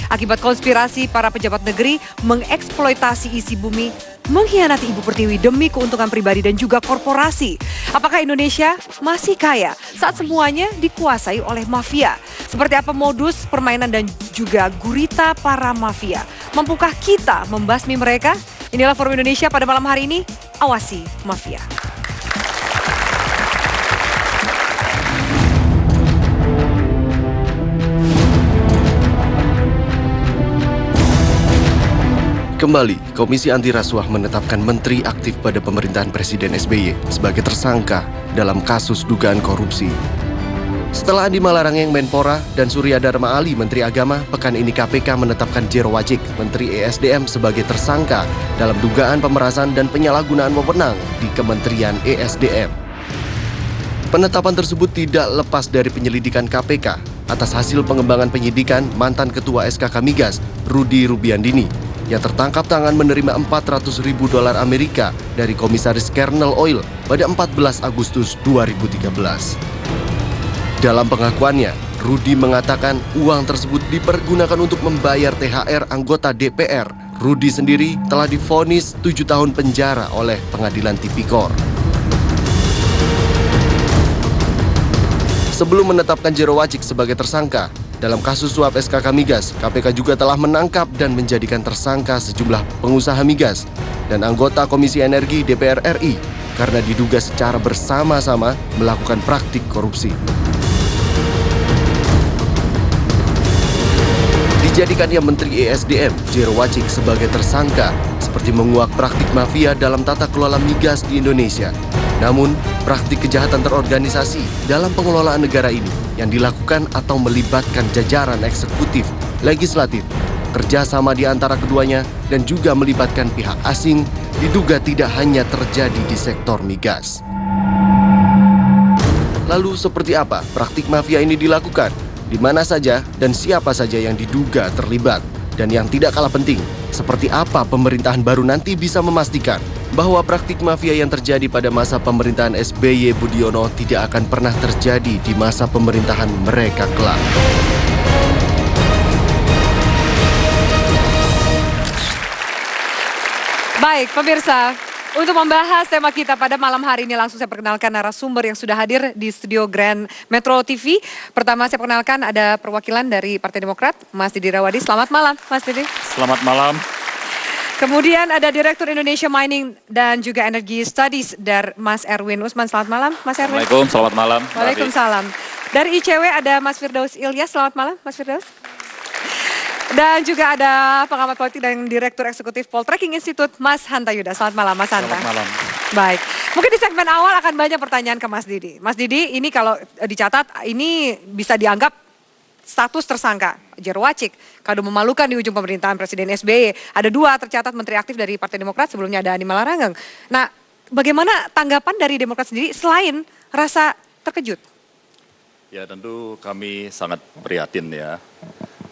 akibat konspirasi para pejabat negeri mengeksploitasi isi bumi, mengkhianati Ibu Pertiwi demi keuntungan pribadi dan juga korporasi. Apakah Indonesia masih kaya saat semuanya dikuasai oleh mafia? Seperti apa modus permainan dan juga gurita para mafia? Mampukah kita membasmi mereka? Inilah Forum Indonesia pada malam hari ini. Awasi mafia. Kembali, Komisi Anti Rasuah menetapkan menteri aktif pada pemerintahan Presiden SBY sebagai tersangka dalam kasus dugaan korupsi. Setelah Andi Malarangeng Menpora dan Surya Dharma Ali Menteri Agama, pekan ini KPK menetapkan Jero Wacik Menteri ESDM sebagai tersangka dalam dugaan pemerasan dan penyalahgunaan wewenang di Kementerian ESDM. Penetapan tersebut tidak lepas dari penyelidikan KPK atas hasil pengembangan penyidikan mantan Ketua SKK Migas, Rudy Rubiandini, yang tertangkap tangan menerima $400.000 Amerika dari Komisaris Kernel Oil pada 14 Agustus 2013. Dalam pengakuannya, Rudy mengatakan uang tersebut dipergunakan untuk membayar THR anggota DPR. Rudy sendiri telah divonis 7 tahun penjara oleh Pengadilan Tipikor. Sebelum menetapkan Jero Wacik sebagai tersangka dalam kasus suap SKK Migas, KPK juga telah menangkap dan menjadikan tersangka sejumlah pengusaha migas dan anggota Komisi Energi DPR RI karena diduga secara bersama-sama melakukan praktik korupsi. Dijadikannya Menteri ESDM, Jero Wacik sebagai tersangka seperti menguak praktik mafia dalam tata kelola migas di Indonesia. Namun, praktik kejahatan terorganisasi dalam pengelolaan negara ini yang dilakukan atau melibatkan jajaran eksekutif, legislatif, kerjasama di antara keduanya, dan juga melibatkan pihak asing diduga tidak hanya terjadi di sektor migas. Lalu seperti apa praktik mafia ini dilakukan? Di mana saja dan siapa saja yang diduga terlibat? Dan yang tidak kalah penting, seperti apa pemerintahan baru nanti bisa memastikan bahwa praktik mafia yang terjadi pada masa pemerintahan SBY Budiono tidak akan pernah terjadi di masa pemerintahan mereka kelak. Baik, pemirsa. Untuk membahas tema kita pada malam hari ini langsung saya perkenalkan narasumber yang sudah hadir di studio Grand Metro TV. Pertama saya perkenalkan ada perwakilan dari Partai Demokrat, Mas Didi Rawadi. Selamat malam, Mas Didi. Selamat malam. Kemudian ada Direktur Indonesia Mining dan juga Energy Studies dari Mas Erwin Usman. Selamat malam, Mas Erwin. Assalamualaikum, selamat malam. Waalaikumsalam. Dari ICW ada Mas Firdaus Ilyas. Selamat malam, Mas Firdaus. Dan juga ada pengamat politik dan Direktur Eksekutif Poltreking Institute, Mas Hanta Yuda. Selamat malam, Mas Hanta. Selamat malam. Baik, mungkin di segmen awal akan banyak pertanyaan ke Mas Didi. Mas Didi, ini kalau dicatat, ini bisa dianggap status tersangka. Jero Wacik, kado memalukan di ujung pemerintahan Presiden SBY. Ada 2 tercatat menteri aktif dari Partai Demokrat, sebelumnya ada Andi Malarangeng. Nah, bagaimana tanggapan dari Demokrat sendiri selain rasa terkejut? Ya tentu kami sangat prihatin ya.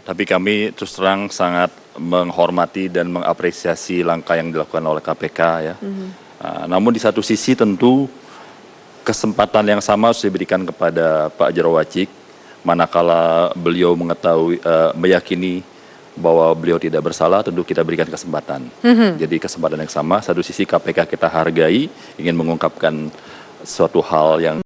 Tapi kami terus terang sangat menghormati dan mengapresiasi langkah yang dilakukan oleh KPK ya. Namun di satu sisi tentu kesempatan yang sama harus diberikan kepada Pak Jero Wacik. Manakala beliau mengetahui, meyakini bahwa beliau tidak bersalah, tentu kita berikan kesempatan. Jadi kesempatan yang sama, satu sisi KPK kita hargai, ingin mengungkapkan suatu hal yang